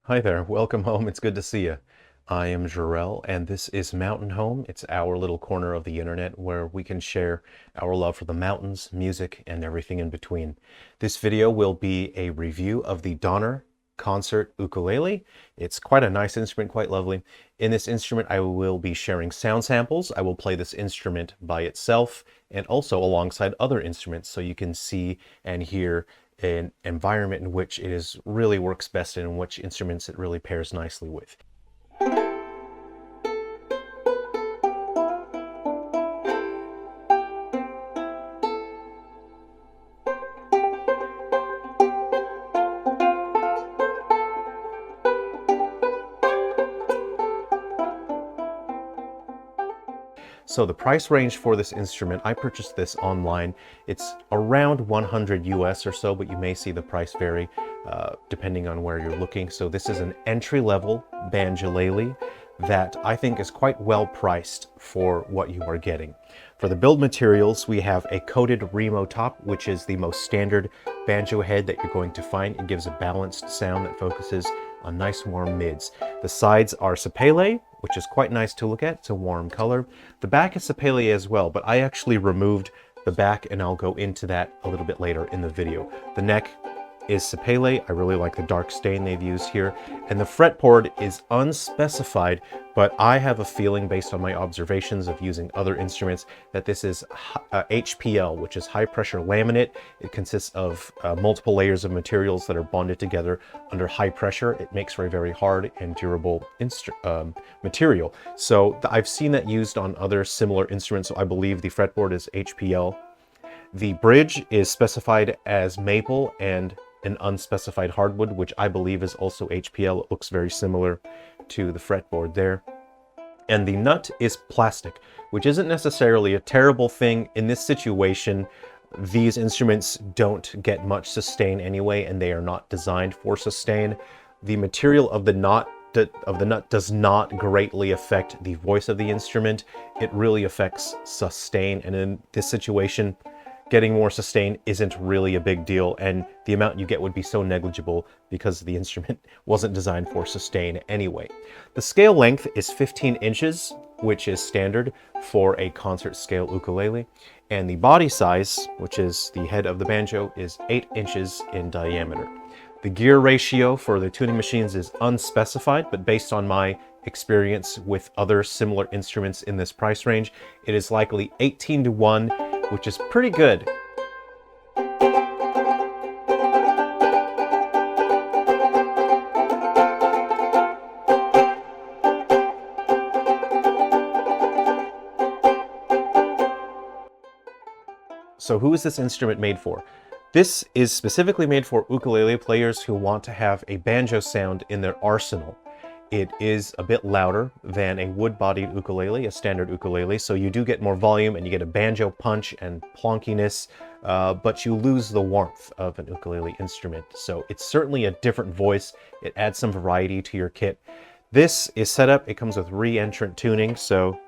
Hi there, welcome home. It's good to see you. I am Jerrel, and this is Mountain Home. It's our little corner of the internet where we can share our love for the mountains, music, and everything in between. This video will be a review of the Donner Concert Ukulele. It's quite a nice instrument, quite lovely. In this instrument, I will be sharing sound samples. I will play this instrument by itself and also alongside other instruments so you can see and hear an environment in which it is really works best and in which instruments it really pairs nicely with. So the price range for this instrument, I purchased this online. It's around 100 US or so, but you may see the price vary depending on where you're looking. So this is an entry-level banjolele that I think is quite well priced for what you are getting. For the build materials, we have a coated Remo top, which is the most standard banjo head that you're going to find. It gives a balanced sound that focuses on nice warm mids. The sides are sapele, which is quite nice to look at. It's a warm color. The back is sapele as well, but I actually removed the back and I'll go into that a little bit later in the video. The neck is sapele. I really like the dark stain they've used here. And the fretboard is unspecified, but I have a feeling based on my observations of using other instruments that this is HPL, which is high pressure laminate. It consists of multiple layers of materials that are bonded together under high pressure. It makes for a very hard and durable material. So I've seen that used on other similar instruments, so I believe the fretboard is HPL. The bridge is specified as maple and an unspecified hardwood, which I believe is also HPL. It looks very similar to the fretboard there. And the nut is plastic, which isn't necessarily a terrible thing. In this situation, these instruments don't get much sustain anyway, and they are not designed for sustain. The material of the nut does not greatly affect the voice of the instrument. It really affects sustain, and in this situation, getting more sustain isn't really a big deal, and the amount you get would be so negligible because the instrument wasn't designed for sustain anyway. The scale length is 15 inches, which is standard for a concert scale ukulele, and the body size, which is the head of the banjo, is 8 inches in diameter. The gear ratio for the tuning machines is unspecified, but based on my experience with other similar instruments in this price range, it is likely 18:1, which is pretty good. So who is this instrument made for? This is specifically made for ukulele players who want to have a banjo sound in their arsenal. It is a bit louder than a wood-bodied ukulele, a standard ukulele, so you do get more volume and you get a banjo punch and plonkiness, but you lose the warmth of an ukulele instrument. So it's certainly a different voice. It adds some variety to your kit. This is set up, it comes with re-entrant tuning, so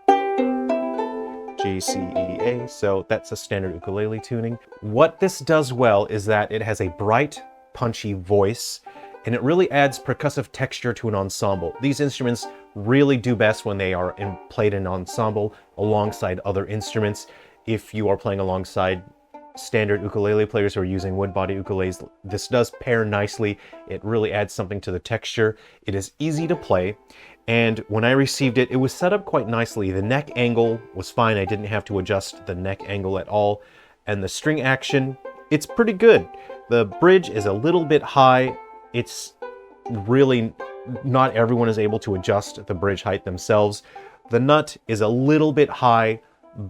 G, C, E, A, so that's a standard ukulele tuning. What this does well is that it has a bright, punchy voice, and it really adds percussive texture to an ensemble. These instruments really do best when they are played in ensemble alongside other instruments. If you are playing alongside standard ukulele players who are using wood-bodied ukuleles, this does pair nicely. It really adds something to the texture. It is easy to play, and when I received it, it was set up quite nicely. The neck angle was fine. I didn't have to adjust the neck angle at all, and the string action, it's pretty good. The bridge is a little bit high. It's really not everyone is able to adjust the bridge height themselves. The nut is a little bit high,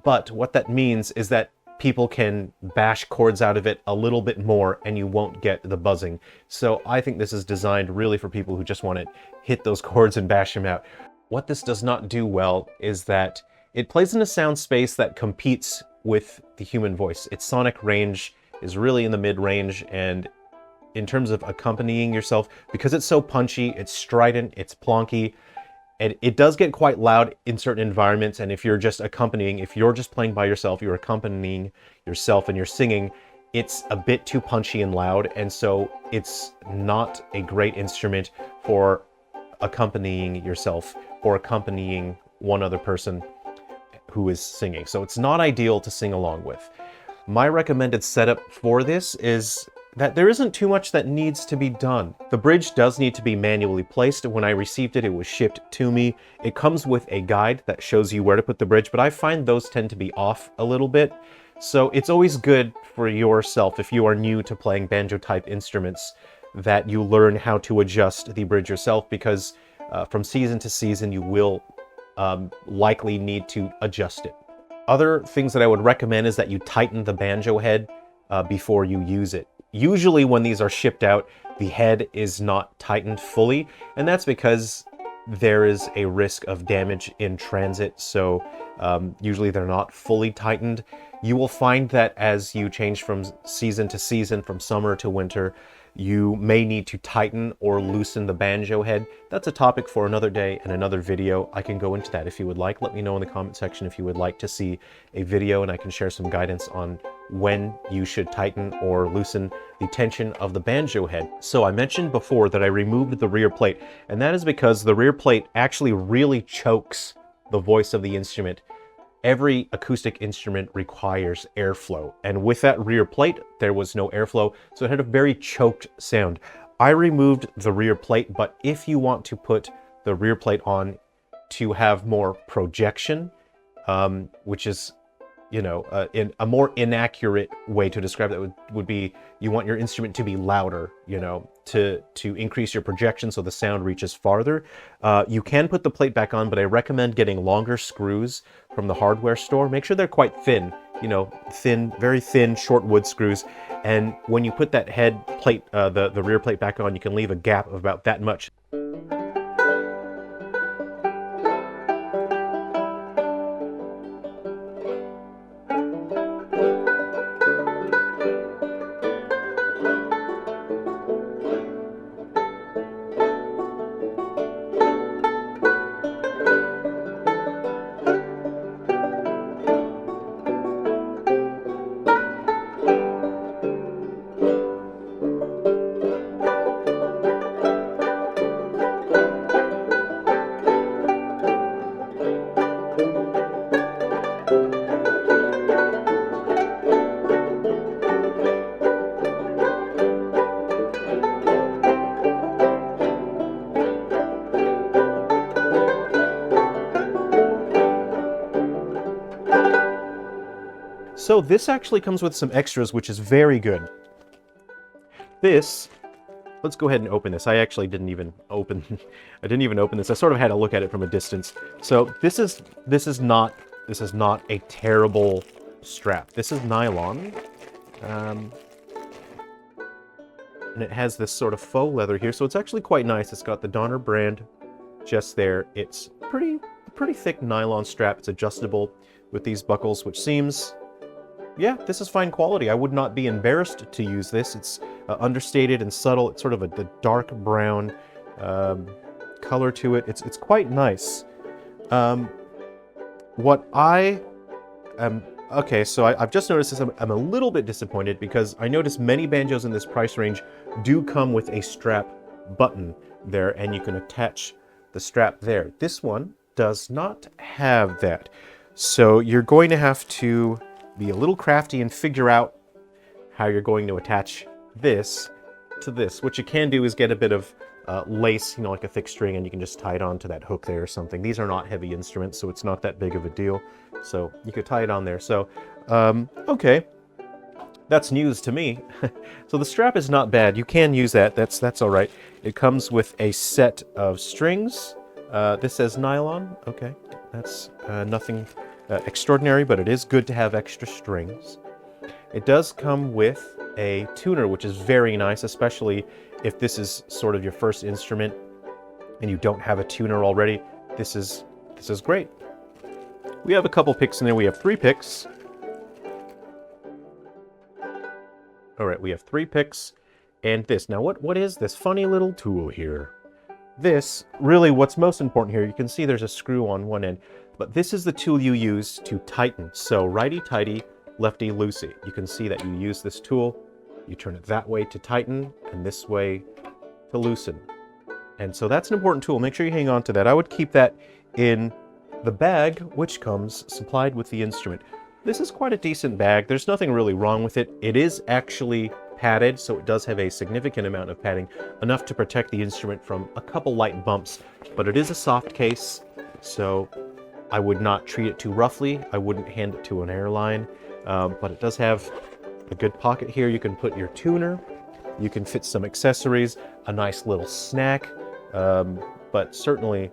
but what that means is that people can bash chords out of it a little bit more and you won't get the buzzing. So I think this is designed really for people who just want to hit those chords and bash them out. What this does not do well is that it plays in a sound space that competes with the human voice. Its sonic range is really in the mid-range, and in terms of accompanying yourself, because it's so punchy, it's strident, it's plonky, and it does get quite loud in certain environments. And if you're just accompanying, if you're just playing by yourself, you're accompanying yourself and you're singing, it's a bit too punchy and loud, and so it's not a great instrument for accompanying yourself or accompanying one other person who is singing. So it's not ideal to sing along with. My recommended setup for this is that there isn't too much that needs to be done. The bridge does need to be manually placed. When I received it, it was shipped to me. It comes with a guide that shows you where to put the bridge, but I find those tend to be off a little bit. So it's always good for yourself, if you are new to playing banjo type instruments, that you learn how to adjust the bridge yourself, because from season to season you will likely need to adjust it. Other things that I would recommend is that you tighten the banjo head before you use it. Usually when these are shipped out, the head is not tightened fully, and that's because there is a risk of damage in transit, so usually they're not fully tightened. You will find that as you change from season to season, from summer to winter, you may need to tighten or loosen the banjo head. That's a topic for another day and another video. I can go into that if you would like. Let me know in the comment section if you would like to see a video, and I can share some guidance on when you should tighten or loosen the tension of the banjo head. So I mentioned before that I removed the rear plate, and that is because the rear plate actually really chokes the voice of the instrument. Every acoustic instrument requires airflow, and with that rear plate, there was no airflow, so it had a very choked sound. I removed the rear plate, but if you want to put the rear plate on to have more projection, which is, you know, in a more inaccurate way to describe that would be, you want your instrument to be louder, you know, to increase your projection so the sound reaches farther. You can put the plate back on, but I recommend getting longer screws from the hardware store. Make sure they're quite thin, you know, thin, very thin, short wood screws. And when you put that head plate, the rear plate back on, you can leave a gap of about that much. So this actually comes with some extras, which is very good. This, let's go ahead and open this. I actually didn't even open this. I sort of had to look at it from a distance. So this is not a terrible strap. This is nylon. And it has this sort of faux leather here, so it's actually quite nice. It's got the Donner brand just there. It's pretty thick nylon strap. It's adjustable with these buckles, which seems, yeah, this is fine quality. I would not be embarrassed to use this. It's understated and subtle. It's sort of a dark brown color to it. It's quite nice. What I am, okay, so I've just noticed this. I'm a little bit disappointed because I noticed many banjos in this price range do come with a strap button there, and you can attach the strap there. This one does not have that. So you're going to have to be a little crafty and figure out how you're going to attach this to this. What you can do is get a bit of lace, you know, like a thick string, and you can just tie it onto that hook there or something. These are not heavy instruments, so it's not that big of a deal. So you could tie it on there. So, okay, that's news to me. So the strap is not bad. You can use that. That's all right. It comes with a set of strings. This says nylon. Okay, that's nothing extraordinary, but it is good to have extra strings. It does come with a tuner, which is very nice, especially if this is sort of your first instrument and you don't have a tuner already. This is great. We have a couple picks in there. We have 3 picks. All right, we have 3 picks and this. Now, what is this funny little tool here? This, really what's most important here, you can see there's a screw on one end, but this is the tool you use to tighten. So righty-tighty, lefty-loosey. You can see that you use this tool, you turn it that way to tighten, and this way to loosen. And so that's an important tool. Make sure you hang on to that. I would keep that in the bag, which comes supplied with the instrument. This is quite a decent bag. There's nothing really wrong with it. It is actually padded, so it does have a significant amount of padding, enough to protect the instrument from a couple light bumps, but it is a soft case, so I would not treat it too roughly. I wouldn't hand it to an airline, but it does have a good pocket here. You can put your tuner, you can fit some accessories, a nice little snack, but certainly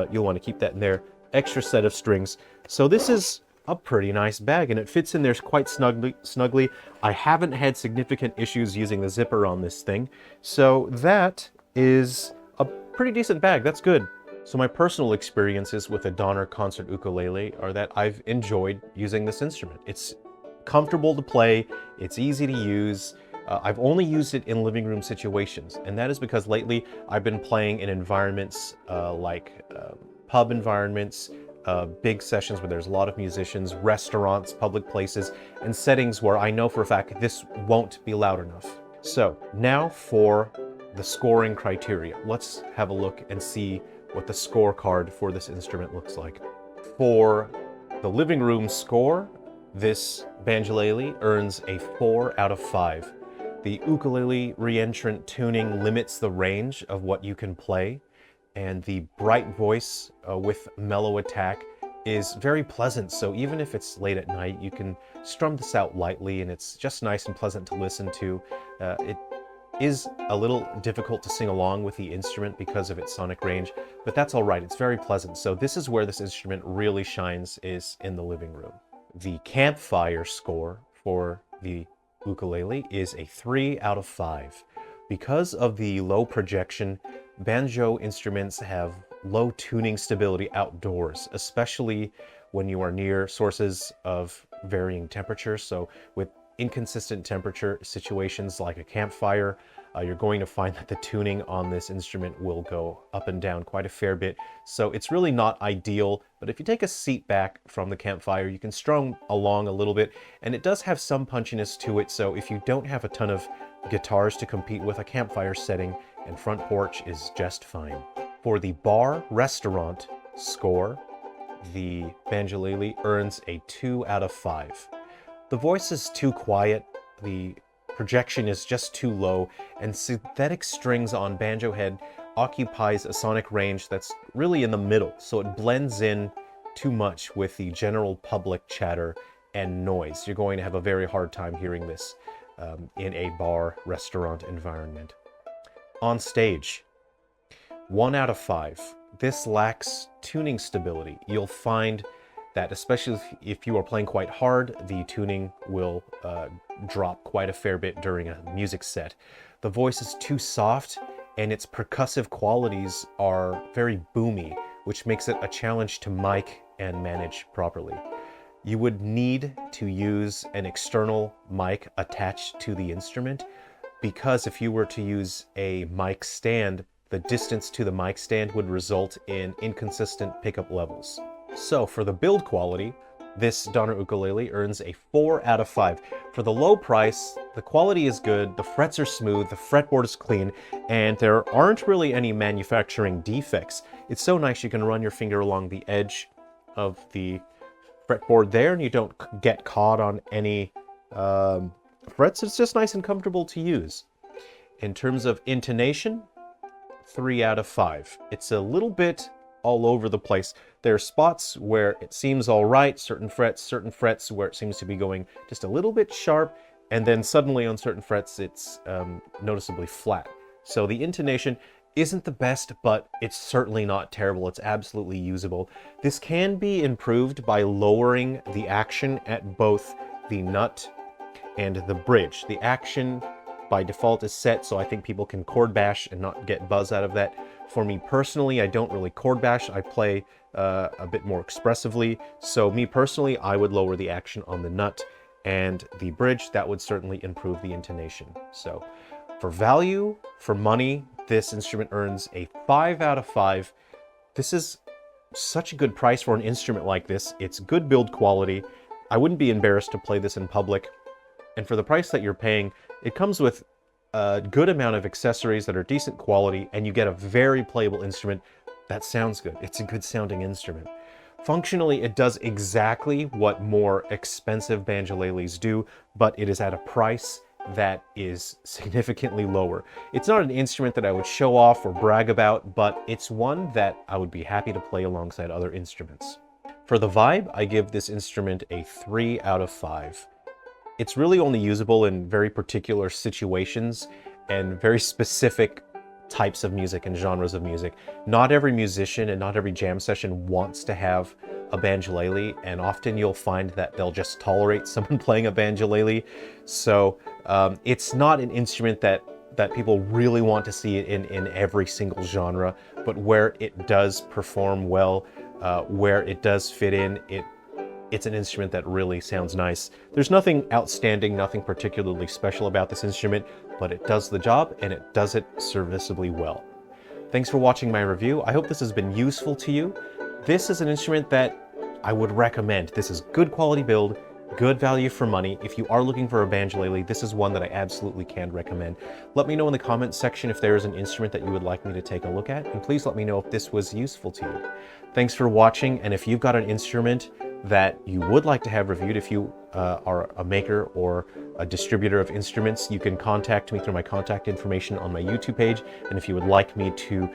you'll want to keep that in there. Extra set of strings. So this is a pretty nice bag, and it fits in there quite snugly. I haven't had significant issues using the zipper on this thing, so that is a pretty decent bag. That's good. So my personal experiences with a Donner concert ukulele are that I've enjoyed using this instrument. It's comfortable to play, it's easy to use. I've only used it in living room situations, and that is because lately I've been playing in environments like pub environments, big sessions where there's a lot of musicians, restaurants, public places, and settings where I know for a fact this won't be loud enough. So now for the scoring criteria. Let's have a look and see what the scorecard for this instrument looks like. For the living room score, this banjolele earns a 4 out of 5. The ukulele reentrant tuning limits the range of what you can play, and the bright voice with mellow attack is very pleasant, so even if it's late at night, you can strum this out lightly, and it's just nice and pleasant to listen to. It is a little difficult to sing along with the instrument because of its sonic range, but that's all right. It's very pleasant. So this is where this instrument really shines, is in the living room. The campfire score for the ukulele is a 3 out of 5. Because of the low projection, banjo instruments have low tuning stability outdoors, especially when you are near sources of varying temperature. So with inconsistent temperature situations like a campfire, you're going to find that the tuning on this instrument will go up and down quite a fair bit. So it's really not ideal, but if you take a seat back from the campfire, you can strum along a little bit, and it does have some punchiness to it. So if you don't have a ton of guitars to compete with, a campfire setting and front porch is just fine. For the bar restaurant score, the banjolele earns a 2 out of 5. The voice is too quiet, the projection is just too low, and synthetic strings on banjo head occupies a sonic range that's really in the middle, so it blends in too much with the general public chatter and noise. You're going to have a very hard time hearing this in a bar restaurant environment. On stage, 1 out of 5. This lacks tuning stability. You'll find that especially if you are playing quite hard, the tuning will drop quite a fair bit during a music set. The voice is too soft, and its percussive qualities are very boomy, which makes it a challenge to mic and manage properly. You would need to use an external mic attached to the instrument, because if you were to use a mic stand, the distance to the mic stand would result in inconsistent pickup levels. So for the build quality, this Donner ukulele earns a 4 out of 5. For the low price, the quality is good, the frets are smooth, the fretboard is clean, and there aren't really any manufacturing defects. It's so nice you can run your finger along the edge of the fretboard there, and you don't get caught on any frets. It's just nice and comfortable to use. In terms of intonation, 3 out of 5. It's a little bit all over the place. There are spots where it seems all right, certain frets where it seems to be going just a little bit sharp, and then suddenly on certain frets it's noticeably flat. So the intonation isn't the best, but it's certainly not terrible. It's absolutely usable. This can be improved by lowering the action at both the nut and the bridge. The action by default is set, so I think people can chord bash and not get buzz out of that. For me personally, I don't really chord bash. I play a bit more expressively. So me personally, I would lower the action on the nut and the bridge. That would certainly improve the intonation. So for value, for money, this instrument earns a 5 out of 5. This is such a good price for an instrument like this. It's good build quality, I wouldn't be embarrassed to play this in public. And for the price that you're paying, it comes with a good amount of accessories that are decent quality, and you get a very playable instrument that sounds good. It's a good sounding instrument. Functionally, it does exactly what more expensive banjoleles do, but it is at a price that is significantly lower. It's not an instrument that I would show off or brag about, but it's one that I would be happy to play alongside other instruments. For the vibe, I give this instrument a 3 out of 5. It's really only usable in very particular situations and very specific types of music and genres of music. Not every musician and not every jam session wants to have a banjolele, and often you'll find that they'll just tolerate someone playing a banjolele. So it's not an instrument that people really want to see in every single genre, but where it does perform well, where it does fit in, it's an instrument that really sounds nice. There's nothing outstanding, nothing particularly special about this instrument, but it does the job and it does it serviceably well. Thanks for watching my review. I hope this has been useful to you. This is an instrument that I would recommend. This is good quality build, good value for money. If you are looking for a banjolele, this is one that I absolutely can recommend. Let me know in the comments section if there is an instrument that you would like me to take a look at, and please let me know if this was useful to you. Thanks for watching, and if you've got an instrument that you would like to have reviewed, if you are a maker or a distributor of instruments, you can contact me through my contact information on my YouTube page. And if you would like me to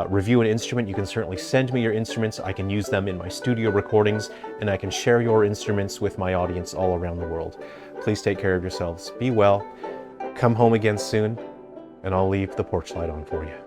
review an instrument, you can certainly send me your instruments. I can use them in my studio recordings, and I can share your instruments with my audience all around the world. Please take care of yourselves. Be well. Come home again soon, and I'll leave the porch light on for you.